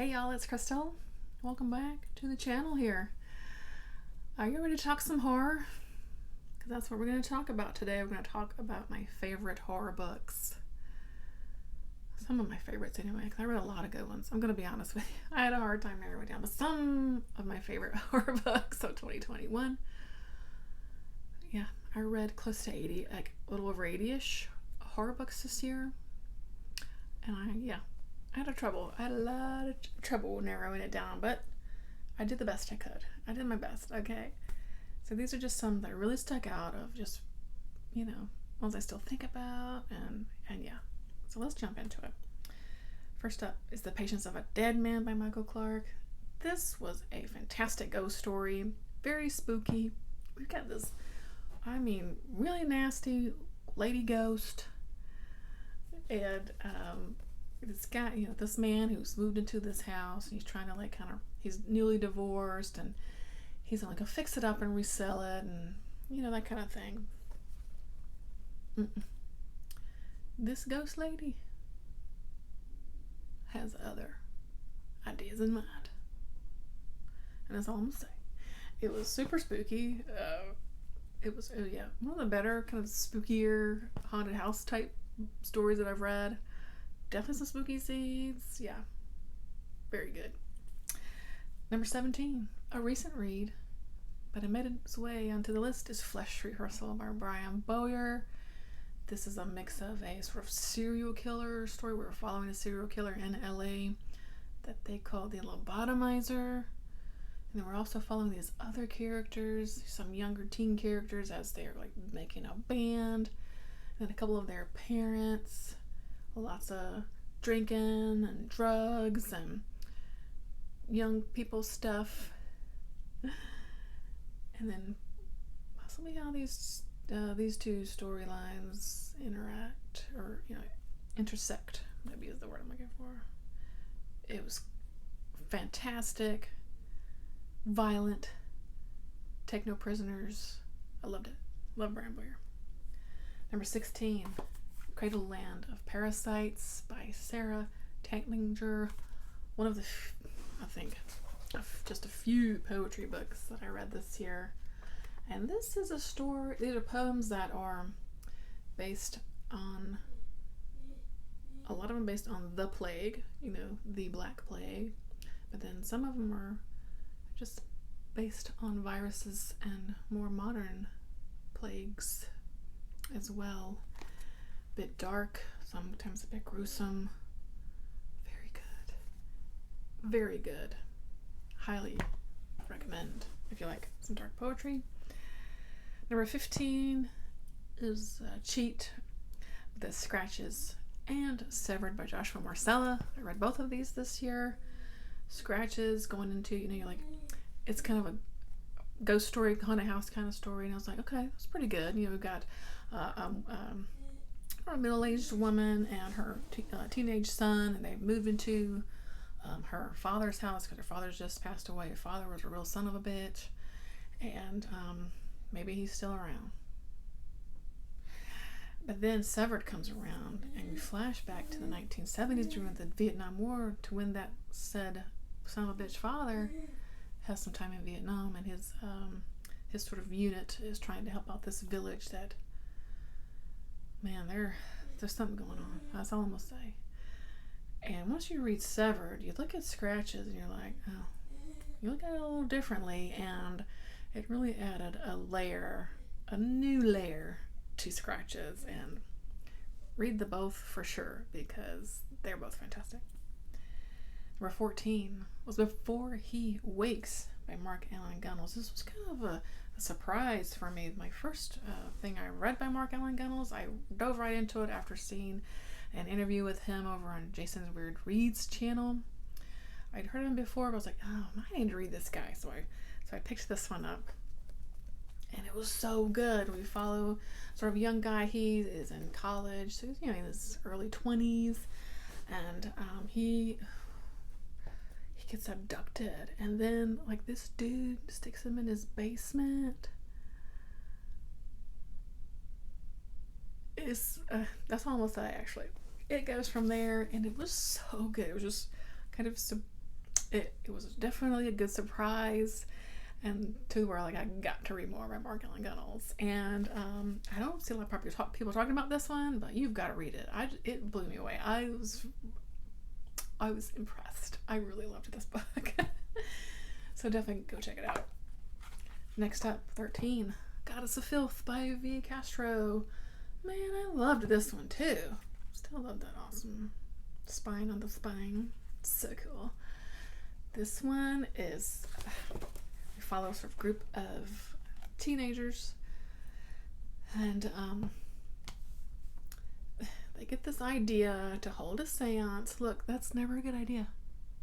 Hey y'all, it's Crystal. Welcome back to the channel here. Are you ready to talk some horror? Because that's what we're going to talk about today. We're going to talk about my favorite horror books. Some of my favorites anyway, because I read a lot of good ones. I'm going to be honest with you. I had a hard time narrowing down, but some of my favorite horror books of 2021. Yeah, I read close to 80, like a little over 80-ish horror books this year. And I had a lot of trouble narrowing it down, but I did the best I could. I did my best, okay? So these are just some that really stuck out of just, ones I still think about, and yeah. So let's jump into it. First up is The Patience of a Dead Man by Michael Clark. This was a fantastic ghost story, very spooky. We've got this, really nasty lady ghost, and this guy, this man who's moved into this house, and he's trying to he's newly divorced, and he's gonna fix it up and resell it, and that kind of thing. This ghost lady has other ideas in mind, and that's all I'm gonna say. It was super spooky. It was one of the better kind of spookier haunted house type stories that I've read. Definitely some spooky scenes. Yeah, very good. Number 17, a recent read, but it made its way onto the list, is Flesh Rehearsal by Brian Bowyer. This is a mix of a sort of serial killer story. We're following a serial killer in LA that they call the Lobotomizer. And then we're also following these other characters, some younger teen characters, as they're making a band. And then a couple of their parents. Lots of drinking and drugs and young people stuff. And then possibly how these two storylines interact, or intersect, maybe is the word I'm looking for. It was fantastic, violent, take no prisoners. I loved it. Love Brian Bowyer. Number 16, Cradleland of Parasites by Sara, Tantlinger. One of the, just a few poetry books that I read this year. And this is a story, these are poems that are based on, a lot of them based on the plague, the Black Plague. But then some of them are just based on viruses and more modern plagues as well. Bit dark, sometimes a bit gruesome. Very good. Highly recommend if you like some dark poetry. Number 15 is Cheat, The Scratches and Severed by Joshua Marsella. I read both of these this year. Scratches going into, it's kind of a ghost story, haunted house kind of story, and I was like, okay, that's pretty good. We've got a middle-aged woman and her teenage son, and they moved into her father's house because her father's just passed away. Her father was a real son of a bitch, and maybe he's still around. But then Severed comes around, and we flash back to the 1970s during the Vietnam War, to when that said son of a bitch father has some time in Vietnam, and his sort of unit is trying to help out this village that, man, there's something going on. That's all I'm gonna say. And once you read Severed, you look at Scratches and you're like, oh, you look at it a little differently, and it really added a new layer to Scratches. And read the both for sure, because they're both fantastic. Number 14 was Before He Wakes by Mark Allen Gunnells. This was kind of a surprise for me. My first thing I read by Mark Allen Gunnells. I dove right into it after seeing an interview with him over on Jason's Weird Reads channel. I'd heard him before, but I was like, oh, I need to read this guy. So I picked this one up, and it was so good. We follow sort of a young guy. He is in college, so he's in his early 20s, and he gets abducted, and then this dude sticks him in his basement. That's all I'm gonna say, actually. It goes from there, and it was so good. It was just kind of it was definitely a good surprise, and to where like I got to read more by Gunnells. And I don't see a lot of people talking about this one, but you've got to read it. It blew me away. I was impressed. I really loved this book. So definitely go check it out. Next up, 13, Goddess of Filth by Castro. Man, I loved this one too. Still love that awesome spine on the spine. So cool. This one is, we follow a sort of group of teenagers, and they get this idea to hold a seance. Look, that's never a good idea.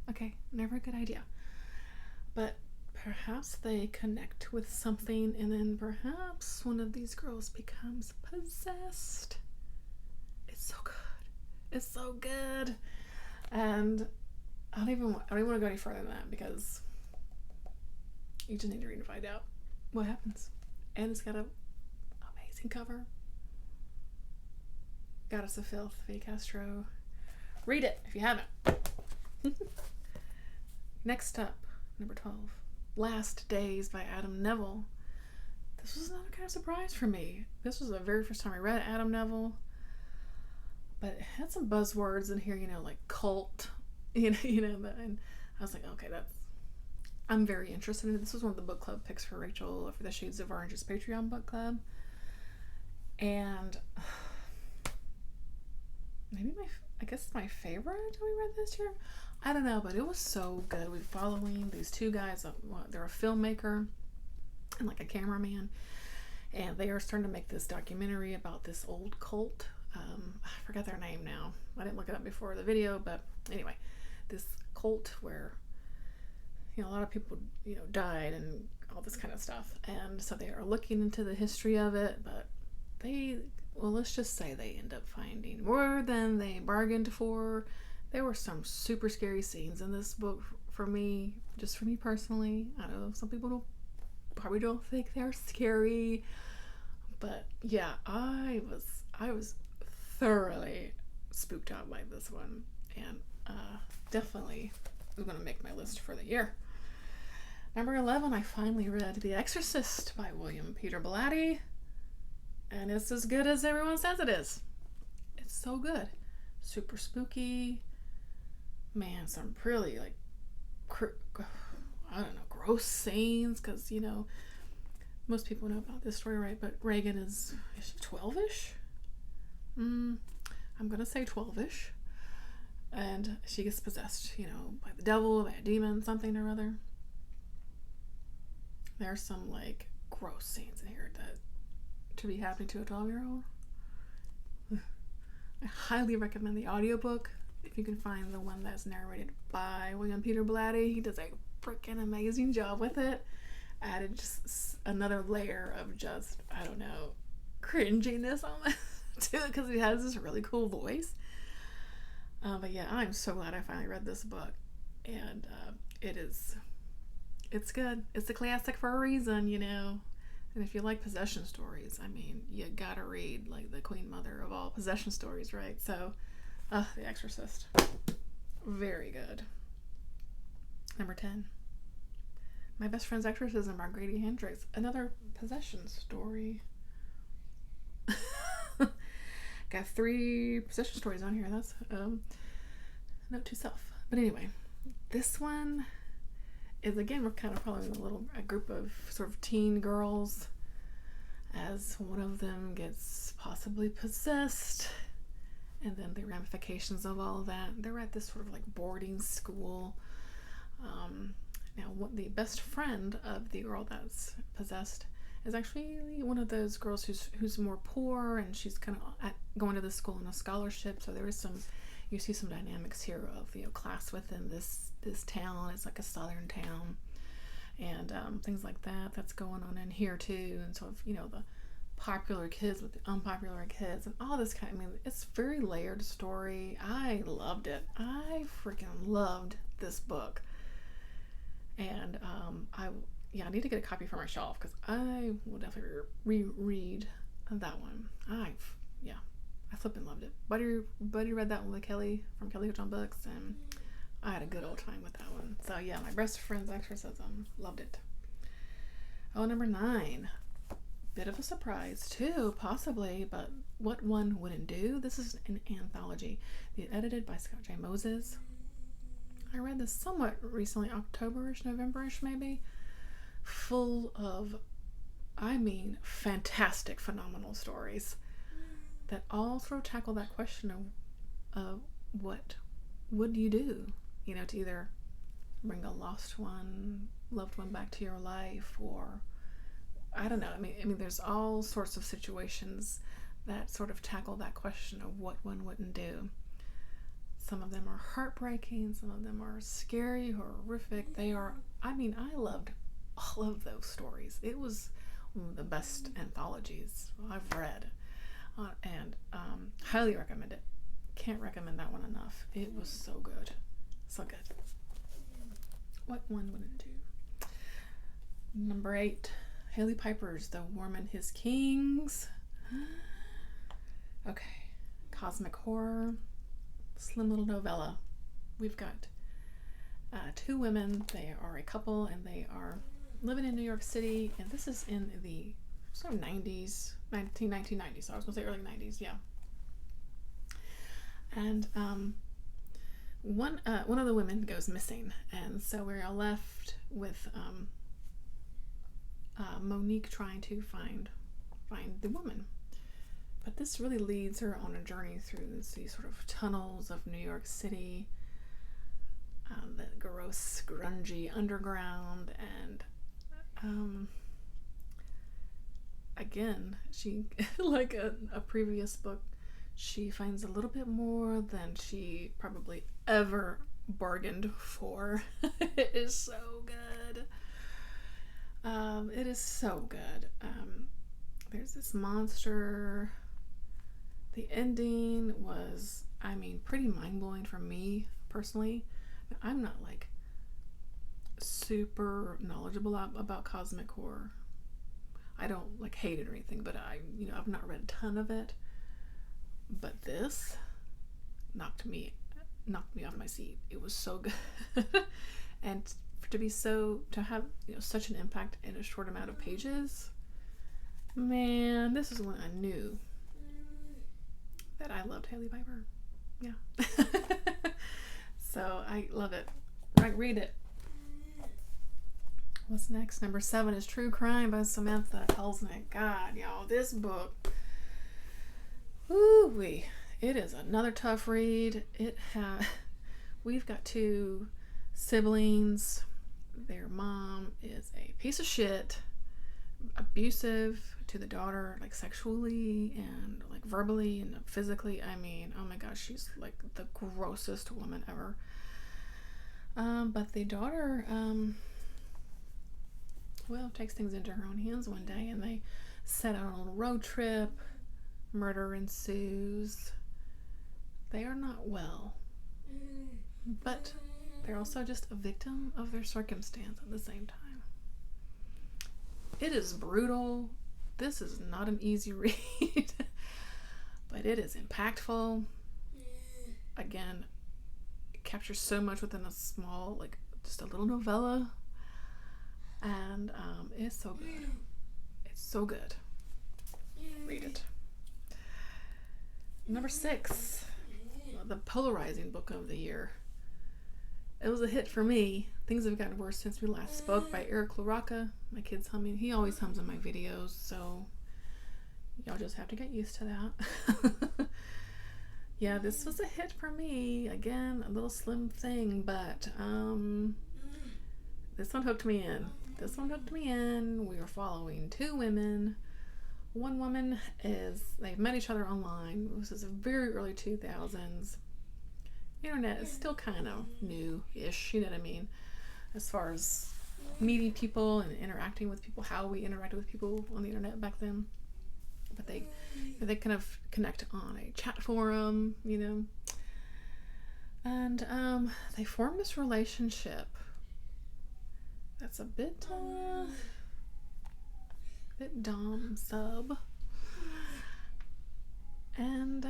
Okay, never a good idea. But perhaps they connect with something, and then perhaps one of these girls becomes possessed. It's so good. It's so good. And I don't even want to go any further than that, because you just need to read and find out what happens. And it's got an amazing cover. Goddess of Filth, V. Castro. Read it if you haven't. Next up, number 12, Last Days by Adam Nevill. This was another kind of surprise for me. This was the very first time I read Adam Nevill, but it had some buzzwords in here, like cult, and I was like, okay, I'm very interested in it. This was one of the book club picks for Rachel for the Shades of Orange's Patreon book club, and maybe I guess my favorite we read this year. I don't know, but it was so good. We're following these two guys. They're a filmmaker and like a cameraman, and they are starting to make this documentary about this old cult. I forgot their name now. I didn't look it up before the video, but anyway, this cult where a lot of people died and all this kind of stuff, and so they are looking into the history of it, but let's just say they end up finding more than they bargained for. There were some super scary scenes in this book for me personally. I know some people probably don't think they're scary, but yeah, I was thoroughly spooked out by this one, and definitely is going to make my list for the year. Number 11, I finally read The Exorcist by William Peter Blatty, and it's as good as everyone says it is. It's so good. Super spooky. Man, some really gross scenes, because most people know about this story, right? But Reagan is she 12-ish? I'm gonna say 12-ish, and she gets possessed, by the devil, by a demon, something or other. There's some gross scenes in here that to be happening to a 12-year-old. I highly recommend the audiobook if you can find the one that's narrated by William Peter Blatty. He does a freaking amazing job with it. Added just another layer of just, I don't know, cringiness on it to it, because he has this really cool voice. But yeah, I'm so glad I finally read this book, and it's good. It's a classic for a reason, And if you like possession stories, I mean, you gotta read the Queen Mother of all possession stories, right? So, The Exorcist, very good. Number 10, My Best Friend's Exorcism by Grady Hendrix, another possession story. Got 3 possession stories on here. That's note to self. But anyway, this one is, again, we're kind of following a group of sort of teen girls as one of them gets possibly possessed, and then the ramifications of all of that. They're at this sort of boarding school. Now, the best friend of the girl that's possessed is actually one of those girls who's more poor, and she's kind of going to the school on a scholarship. So there is you see some dynamics here of class within this town. It's like a southern town, and things like that's going on in here too, and sort of the popular kids with the unpopular kids and all this it's a very layered story. I loved it. I freaking loved this book, and I need to get a copy for my shelf, because I will definitely reread that one. I flipping loved it. Buddy read that one with Kelly from Kelly Hotel Books, and I had a good old time with that one. So yeah, my best friend's Exorcism. Loved it. Oh, number 9. Bit of a surprise too, possibly, but What One Wouldn't Do. This is an anthology. Edited by Scott J. Moses. I read this somewhat recently, October-ish, November-ish maybe. Full of, I mean, fantastic, phenomenal stories that all sort of tackle that question of what would you do, you know, to either bring a lost one, loved one back to your life, or I don't know. I mean, there's all sorts of situations that sort of tackle that question of what one wouldn't do. Some of them are heartbreaking. Some of them are scary, horrific. They are, I mean, I loved all of those stories. It was one of the best anthologies I've read, and highly recommend it. Can't recommend that one enough. It was so good. So good. What One Wouldn't Do. Number 8. Hailey Piper's The Worm and His Kings. Okay. Cosmic horror. Slim little novella. We've got 2 women. They are a couple and they are living in New York City, and this is in the sort of 90s, 1990s. So I was going to say early 90s, yeah. And one of the women goes missing, and so we're all left with Monique trying to find the woman. But this really leads her on a journey through these sort of tunnels of New York City, the gross, grungy underground, and again, she, like a previous book, she finds a little bit more than she probably ever bargained for. It is so good. It is so good. There's this monster. The ending was, I mean, pretty mind-blowing for me personally. I'm not like super knowledgeable about cosmic horror. I don't like hate it or anything, but I've not read a ton of it. But this knocked me off my seat. It was so good. And to have such an impact in a short amount of pages, man, this is when I knew that I loved Hailey Piper. Yeah. So I love it. Read it. What's next? Number 7 is True Crime by Samantha Kolesnik. God, y'all, this book, woo-wee, it is another tough read. We've got 2 siblings. Their mom is a piece of shit, abusive to the daughter, like sexually and like verbally and physically. I mean, oh my gosh, she's like the grossest woman ever. But the daughter, takes things into her own hands one day, and they set out on a little road trip. Murder ensues. They are not well, but they're also just a victim of their circumstance at the same time. It is brutal. This is not an easy read, but it is impactful. Again, it captures so much within a small, like just a little novella, and it's so good. It's so good. Read it. Number 6, the polarizing book of the year. It was a hit for me. Things have gotten worse since we last spoke, by Larocca. My kid's humming. He always hums in my videos, so y'all just have to get used to that. Yeah, this was a hit for me. Again, a little slim thing, but this one hooked me in. We were following 2 women. One woman they've met each other online. This is a very early 2000s. Internet is still kind of new-ish, you know what I mean, as far as meeting people and interacting with people, how we interacted with people on the internet back then. But they kind of connect on a chat forum, and they form this relationship that's a bit dom sub, and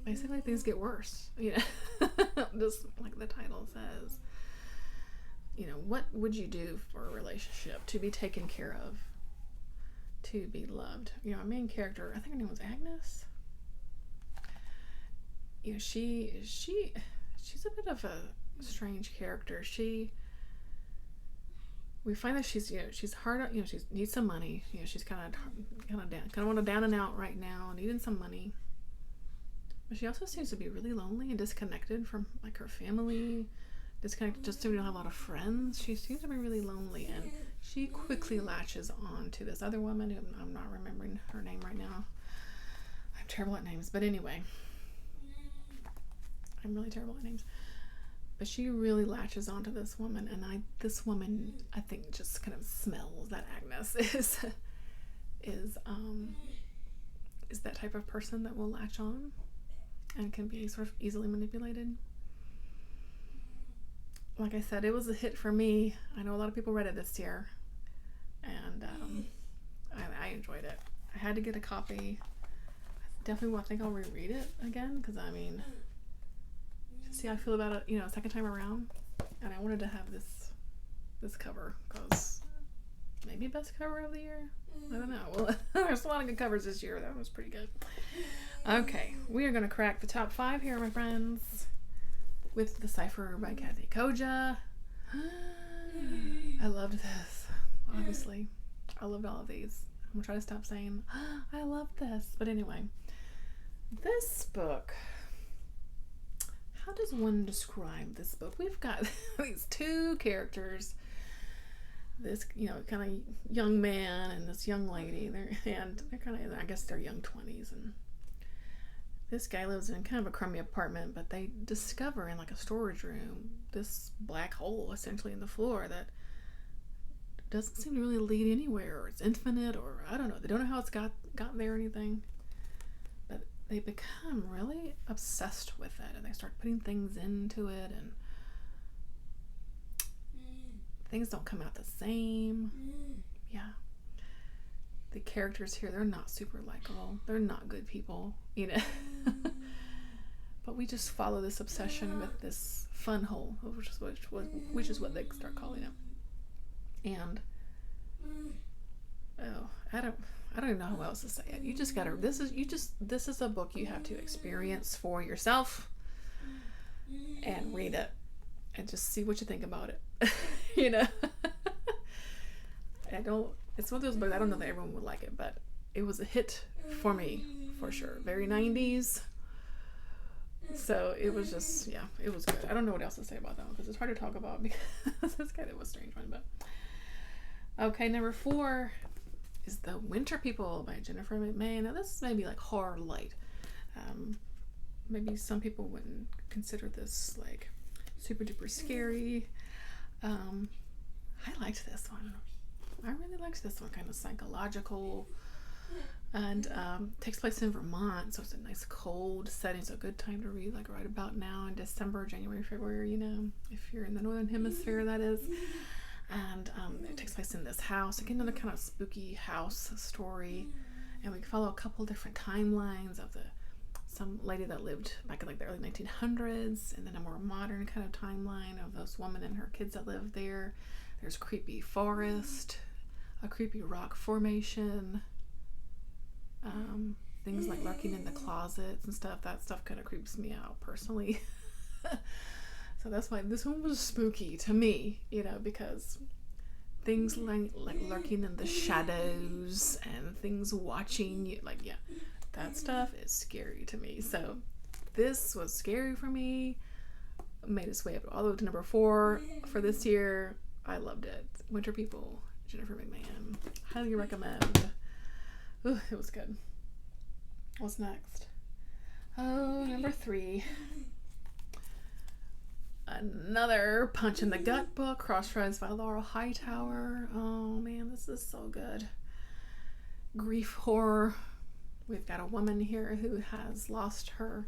basically things get worse, just like the title says. What would you do for a relationship to be taken care of, to be loved? Our main character, I think her name was Agnes. She's a bit of a strange character. We find that she's hard on, she needs some money. She's kind of down and out right now, needing some money. But she also seems to be really lonely and disconnected from like her family. Disconnected, just so we don't have a lot of friends. She seems to be really lonely, and she quickly latches on to this other woman who I'm not remembering her name right now. I'm terrible at names, but anyway. I'm really terrible at names. But she really latches onto this woman, and this woman, I think, just kind of smells that Agnes is that type of person that will latch on and can be sort of easily manipulated. Like I said, it was a hit for me. I know a lot of people read it this year, and I enjoyed it. I had to get a copy. I think I'll reread it again, because see how I feel about it, second time around. And I wanted to have this cover, because maybe best cover of the year? I don't know. Well, there's a lot of good covers this year. That was pretty good. Okay, we are going to crack the top 5 here, my friends, with the Cipher by Kathe. Koja. I loved this, obviously. I loved all of these. I'm going to try to stop saying, I love this. But anyway, this book... How does one describe this book? We've got these 2 characters, this kind of young man and this young lady. They're kind of, I guess they're young 20s, and this guy lives in kind of a crummy apartment, but they discover in like a storage room this black hole essentially in the floor that doesn't seem to really lead anywhere, or it's infinite, or I don't know. They don't know how it's got there or anything. They become really obsessed with it, and they start putting things into it, and things don't come out the same. Yeah. The characters here, they're not super likable. They're not good people, But we just follow this obsession with this fun hole, which is what they start calling it. And I don't even know how else to say it. You just gotta, this is a book you have to experience for yourself and read it and just see what you think about it. It's one of those books, I don't know that everyone would like it, but it was a hit for me, for sure. Very 90s. So it was just, it was good. I don't know what else to say about that one, because it's hard to talk about, because it's kind of a strange one, but. Okay, number 4 is The Winter People by Jennifer McMahon. Now this may be like horror light. Maybe some people wouldn't consider this like super duper scary. I liked this one. I really liked this one, kind of psychological, and takes place in Vermont, so it's a nice cold setting. So a good time to read, like right about now in December, January, February, if you're in the Northern Hemisphere, that is. And it takes place in this house. Again, another kind of spooky house story. And we follow a couple different timelines of some lady that lived back in like the early 1900s, and then a more modern kind of timeline of this woman and her kids that live there. There's a creepy forest, a creepy rock formation, things like lurking in the closets and stuff. That stuff kind of creeps me out personally. So that's why this one was spooky to me, because things like lurking in the shadows and things watching you, that stuff is scary to me. So this was scary for me. Made its way up all the way to number 4 for this year. I loved it. Winter People, Jennifer McMahon. Highly recommend. Ooh, it was good. What's next? Oh, number 3. Another punch in the gut book, Crossroads by Laurel Hightower. Oh man, this is so good. Grief horror. We've got a woman here who has lost her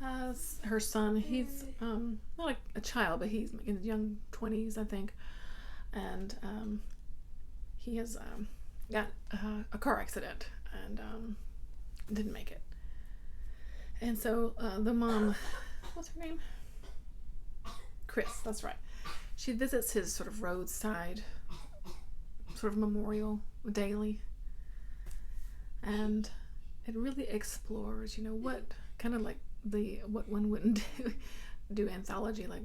son. He's not like a child, but he's in his young 20s, I think. And he has got a car accident and didn't make it. And so the mom, what's her name? Chris, that's right. She visits his sort of roadside sort of memorial daily. And it really explores, you know, what kind of like what one wouldn't do anthology, like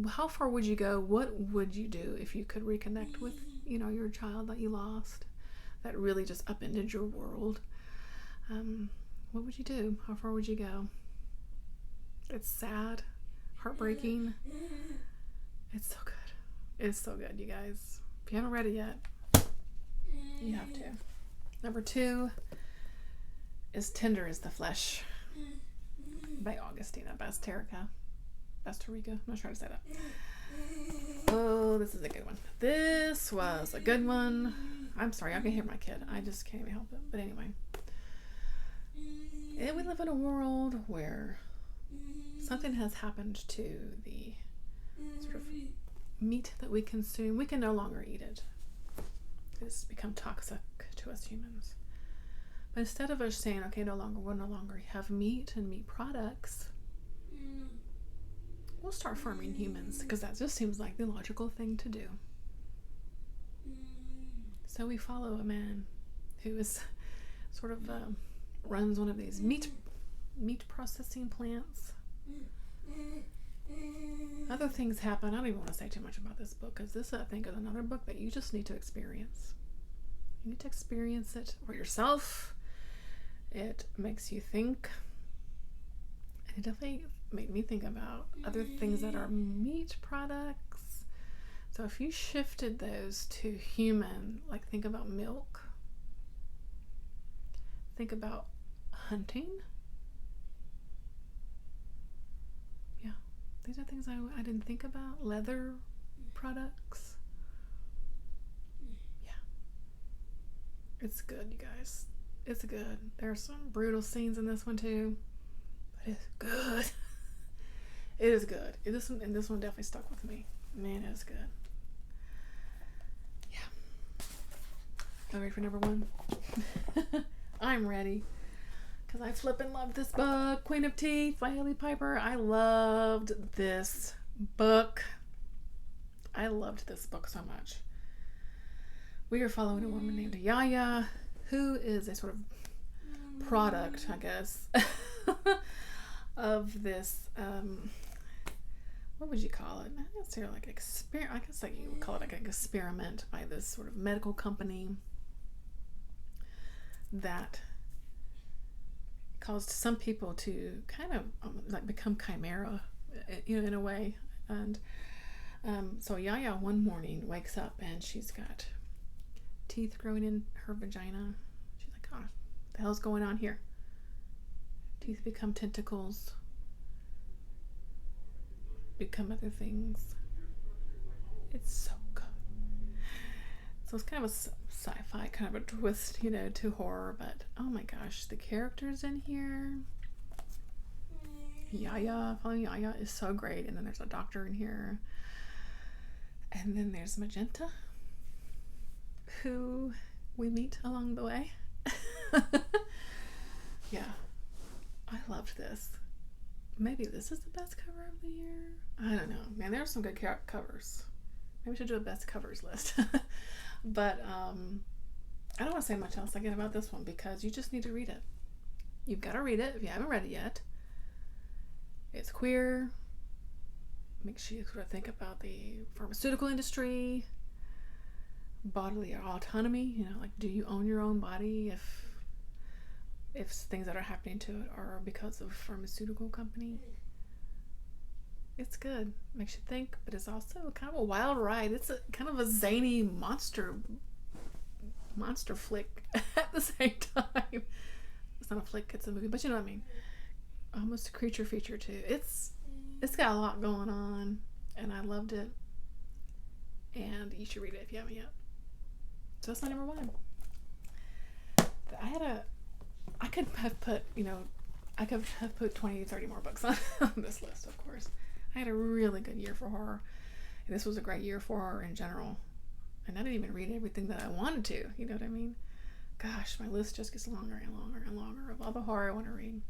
how far would you go? What would you do if you could reconnect with, you know, your child that you lost, that really just upended your world? What would you do? How far would you go? It's sad, heartbreaking. It's so good. It's so good, you guys. If you haven't read it yet, you have to. Number 2 is Tender is the Flesh by Augustina. Bazterrica. I'm not sure how to say that. Oh, this is a good one. This was a good one. I'm sorry, I can hear my kid. I just can't even help it. But anyway. We live in a world where something has happened to the sort of meat that we consume. We can no longer eat it. It's become toxic to us humans. But instead of us saying, okay, we'll no longer have meat and meat products, we'll start farming humans, because that just seems like the logical thing to do. So we follow a man who is sort of runs one of these meat processing plants. Other things happen. I don't even want to say too much about this book, because this, I think, is another book that you just need to experience. You need to experience it for yourself. It makes you think. And it definitely made me think about other things that are meat products. So if you shifted those to human, like think about milk, think about hunting. Yeah, these are things I didn't think about. Leather products. Yeah, it's good, you guys. It's good. There's some brutal scenes in this one too, but it's good. It is good. This one definitely stuck with me. Man, it is good. Yeah. Are you ready for number 1? I'm ready. Because I flippin' love this book. Queen of Teeth by Hailey Piper. I loved this book. I loved this book so much. We are following a woman named Yaya, who is a sort of product, I guess, of this, what would you call it? Not necessarily like experiment. I guess like you would call it like an experiment by this sort of medical company that caused some people to kind of like become chimera, you know, in a way. And so Yaya one morning wakes up and she's got teeth growing in her vagina. She's like, oh, what the hell's going on here? Teeth become tentacles, become other things. It's so good. So it's kind of a sci-fi, kind of a twist, you know, to horror, but oh my gosh, the characters in here. Following Yaya is so great. And then there's a doctor in here. And then there's Magenta, who we meet along the way. Yeah, I loved this. Maybe this is the best cover of the year. I don't know. Man, there are some good covers. Maybe we should do a best covers list. But I don't want to say much else again about this one, because you just need to read it. You've got to read it if you haven't read it yet. It's queer. Makes you sort of think about the pharmaceutical industry, bodily autonomy. You know, like, do you own your own body if things that are happening to it are because of a pharmaceutical company? It's good. Makes you think, but it's also kind of a wild ride. It's a kind of a zany monster flick at the same time. It's not a flick, it's a movie, but you know what I mean. Almost a creature feature too. It's got a lot going on, and I loved it. And you should read it if you haven't yet. So that's my number 1. I could have put 20, 30 more books on this list, of course. I had a really good year for horror. And this was a great year for horror in general. And I didn't even read everything that I wanted to. You know what I mean? Gosh, my list just gets longer and longer and longer of all the horror I want to read.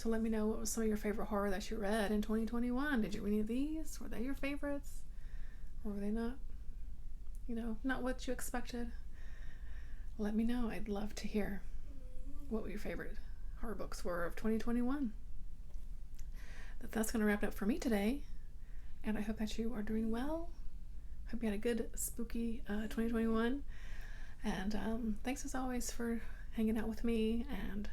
So let me know what was some of your favorite horror that you read in 2021. Did you read any of these? Were they your favorites? Or were they not, not what you expected? Let me know. I'd love to hear what your favorite horror books were of 2021. That's going to wrap it up for me today. And I hope that you are doing well. Hope you had a good, spooky 2021. And thanks as always for hanging out with me and,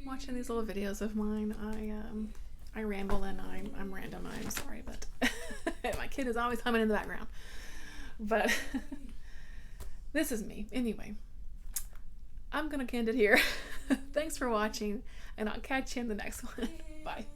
watching these little videos of mine. I ramble and I'm random. I'm sorry, but my kid is always humming in the background. But this is me. Anyway, I'm going to end it here. Thanks for watching, and I'll catch you in the next one. Bye.